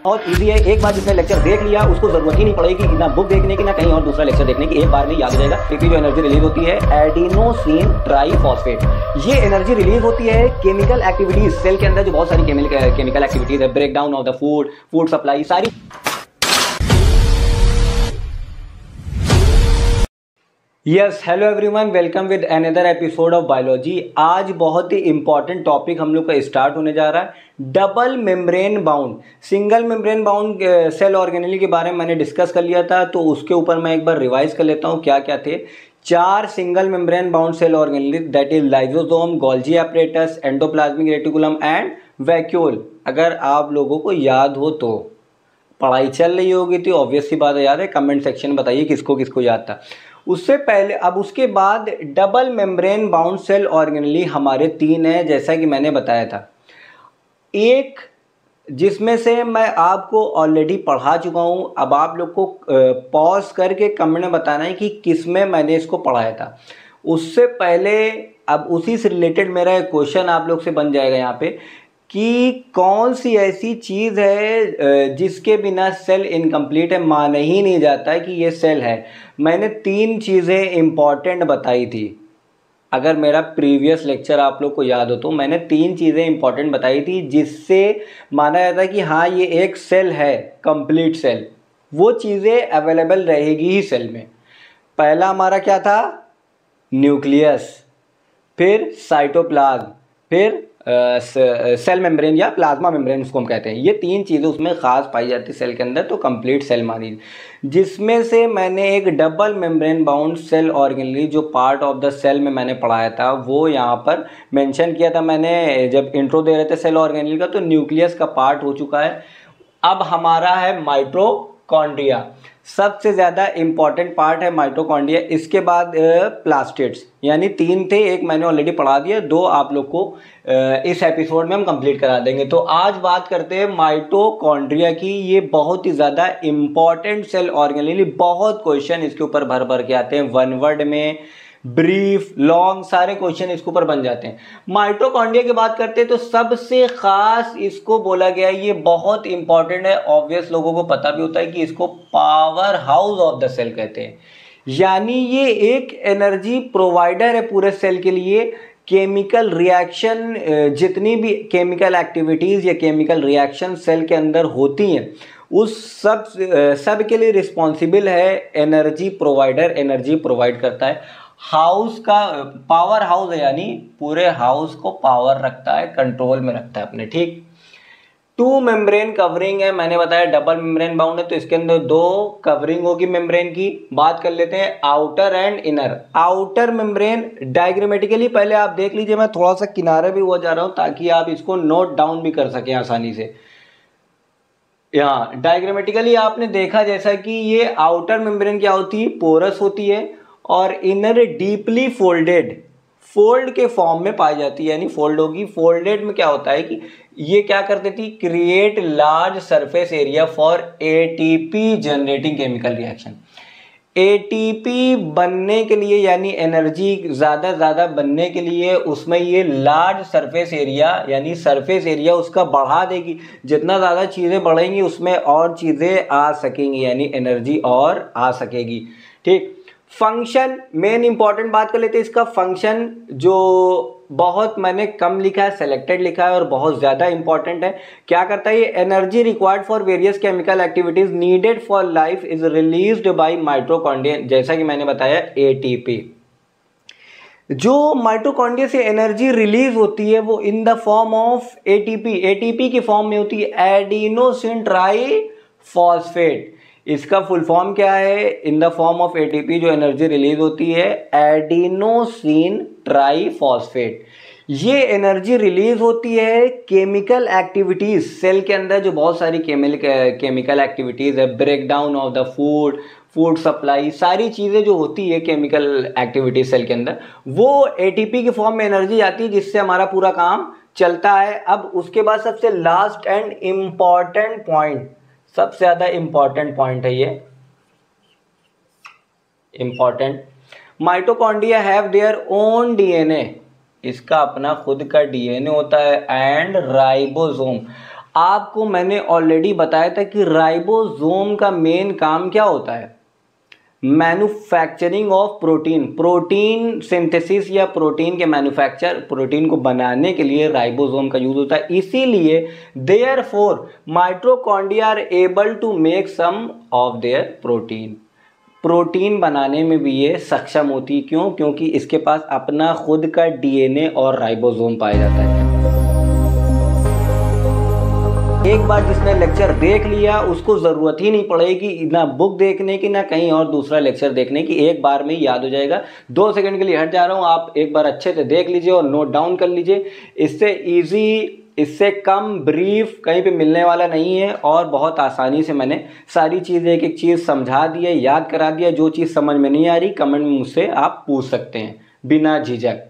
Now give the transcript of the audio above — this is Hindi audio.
बहुत इजी है। एक बार जिसने लेक्चर देख लिया उसको जरूरत ही नहीं पड़ेगी ना बुक देखने की ना कहीं और दूसरा लेक्चर देखने की, एक बार में याद हो जाएगा। क्योंकि जो एनर्जी रिलीज होती है एडिनोसिन ट्राइफॉस्फेट, ये एनर्जी रिलीज होती है केमिकल एक्टिविटीज सेल के अंदर, जो बहुत सारी केमिकल एक्टिविटीज है, break down of the food supply, सारी। Yes, hello everyone, welcome with another episode of biology. आज बहुत ही इंपॉर्टेंट टॉपिक हम लोग का स्टार्ट होने जा रहा है। Double membrane bound, single membrane bound cell organelle के बारे में मैंने डिस्कस कर लिया था, तो उसके ऊपर मैं एक बार रिवाइज कर लेता हूँ क्या क्या थे। 4 single membrane bound cell organelle, that is lysosome, Golgi apparatus, endoplasmic reticulum and vacuole. अगर आप लोगों को याद हो तो पढ़ाई चल रही होगी तो ऑब्वियस सी बात है, याद है। कमेंट सेक्शन में बताइए किसको किसको याद था। उससे पहले अब उसके बाद double membrane bound cell organelle हमारे 3 हैं, जैसा कि मैंने बताया था। एक जिसमें से मैं आपको ऑलरेडी पढ़ा चुका हूं, अब आप लोग को पॉज करके कमेंट में बताना है कि किस में मैंने इसको पढ़ाया था। उससे पहले अब उसी से रिलेटेड मेरा एक क्वेश्चन आप लोग से बन जाएगा यहाँ पे कि कौन सी ऐसी चीज़ है जिसके बिना सेल इनकम्प्लीट है, माना ही नहीं जाता है कि ये सेल है। मैंने 3 चीज़ें इम्पॉर्टेंट बताई थी। अगर मेरा प्रीवियस लेक्चर आप लोग को याद हो तो मैंने 3 चीज़ें इंपॉर्टेंट बताई थी जिससे माना जाता है कि हाँ ये एक सेल है, कंप्लीट सेल। वो चीज़ें अवेलेबल रहेगी ही सेल में। पहला हमारा क्या था? न्यूक्लियस, फिर साइटोप्लाज्म, फिर सेल मेम्ब्रेन या प्लाज्मा मेम्ब्रेन उसको हम कहते हैं। ये 3 चीज़ें उसमें खास पाई जाती है सेल के अंदर, तो कंप्लीट सेल मानी। जिसमें से मैंने एक double membrane bound cell organelle जो पार्ट ऑफ द सेल में मैंने पढ़ाया था वो यहाँ पर मेंशन किया था मैंने जब इंट्रो दे रहे थे सेल ऑर्गेनेली का। तो न्यूक्लियस का पार्ट हो चुका है। अब हमारा है माइटोकॉन्ड्रिया, सबसे ज़्यादा इम्पॉर्टेंट पार्ट है माइटोकॉन्ड्रिया। इसके बाद प्लास्टिड्स, यानी 3 थे, एक मैंने ऑलरेडी पढ़ा दिया, 2 आप लोग को इस एपिसोड में हम कंप्लीट करा देंगे। तो आज बात करते हैं माइटोकॉन्ड्रिया की। ये बहुत ही ज़्यादा इम्पॉर्टेंट सेल ऑर्गेनेली, बहुत क्वेश्चन इसके ऊपर भर भर के आते हैं, 1 वर्ड में, ब्रीफ, लॉन्ग, सारे क्वेश्चन इसके ऊपर बन जाते हैं। माइटोकॉन्ड्रिया की बात करते हैं तो सबसे खास इसको बोला गया है, ये बहुत इंपॉर्टेंट है। ऑब्वियस लोगों को पता भी होता है कि इसको power house of the cell कहते हैं, यानी ये एक एनर्जी प्रोवाइडर है पूरे सेल के लिए। केमिकल रिएक्शन, जितनी भी केमिकल एक्टिविटीज़ या केमिकल रिएक्शन सेल के अंदर होती हैं उस सब के लिए रिस्पॉन्सिबल है एनर्जी प्रोवाइडर, एनर्जी प्रोवाइड करता है। हाउस का पावर हाउस है, यानी पूरे हाउस को पावर रखता है, कंट्रोल में रखता है अपने, ठीक। 2 मेम्ब्रेन कवरिंग है, मैंने बताया डबल मेम्ब्रेन बाउंड है तो इसके अंदर 2 कवरिंग होगी मेम्ब्रेन की। बात कर लेते हैं outer and inner. Outer membrane diagrammatically पहले आप देख लीजिए, मैं थोड़ा सा किनारे भी हुआ जा रहा हूं ताकि आप इसको नोट डाउन भी कर सकें आसानी से। यहाँ डायग्रामेटिकली आपने देखा जैसा कि ये आउटर मेम्ब्रेन क्या होती है, पोरस होती है, और इनर डीपली फोल्डेड, फोल्ड के फॉर्म में पाई जाती है, यानी फोल्ड होगी। फोल्डेड में क्या होता है कि ये क्या करती थी, create large surface area for ATP generating chemical reaction. ATP बनने के लिए, यानी एनर्जी ज़्यादा बनने के लिए उसमें ये लार्ज सरफेस एरिया, यानी सरफेस एरिया उसका बढ़ा देगी। जितना ज़्यादा चीज़ें बढ़ेंगी उसमें और चीज़ें आ सकेंगी, यानी एनर्जी और आ सकेगी, ठीक। फंक्शन, मेन इंपॉर्टेंट बात कर लेते हैं इसका फंक्शन, जो बहुत मैंने कम लिखा है, सेलेक्टेड लिखा है और बहुत ज़्यादा इंपॉर्टेंट है। क्या करता है ये? Energy required for various chemical activities needed for life is released by mitochondria, जैसा कि मैंने बताया एटीपी। जो माइटोकॉन्ड्रिया से एनर्जी रिलीज होती है वो in the form of ATP, ATP की फॉर्म में होती है, एडिनोसिन ट्राइफॉस्फेट। इसका फुल फॉर्म क्या है? In the form of ATP जो एनर्जी रिलीज होती है एडिनोसिन ट्राइफॉस्फेट। ये एनर्जी रिलीज होती है केमिकल एक्टिविटीज सेल के अंदर, जो बहुत सारी केमिकल एक्टिविटीज है, break down of the food supply, सारी चीज़ें जो होती है केमिकल एक्टिविटीज सेल के अंदर, वो एटीपी के फॉर्म में एनर्जी आती है जिससे हमारा पूरा काम चलता है। अब उसके बाद सबसे लास्ट एंड इम्पॉर्टेंट पॉइंट, सबसे ज़्यादा इम्पॉर्टेंट पॉइंट है ये, important, mitochondria have their own DNA, इसका अपना खुद का डीएनए होता है, एंड राइबोसोम। आपको मैंने ऑलरेडी बताया था कि राइबोसोम का मेन काम क्या होता है, manufacturing of protein, protein synthesis या प्रोटीन के मैन्युफैक्चर, प्रोटीन को बनाने के लिए राइबोसोम का यूज होता है। इसीलिए therefore mitochondria are able to make some of their protein, protein बनाने में भी ये सक्षम होती है। क्यों? क्योंकि इसके पास अपना खुद का डीएनए और राइबोसोम पाया जाता है। एक बार जिसने लेक्चर देख लिया उसको ज़रूरत ही नहीं पड़ेगी ना बुक देखने की ना कहीं और दूसरा लेक्चर देखने की, एक बार में ही याद हो जाएगा। 2 सेकंड के लिए हट जा रहा हूँ, आप एक बार अच्छे से देख लीजिए और नोट डाउन कर लीजिए। इससे इजी, इससे कम ब्रीफ कहीं पे मिलने वाला नहीं है और बहुत आसानी से मैंने सारी चीज़ें एक एक चीज़ समझा दी है, याद करा दिया। जो चीज़ समझ में नहीं आ रही कमेंट में मुझसे आप पूछ सकते हैं बिना झिझक।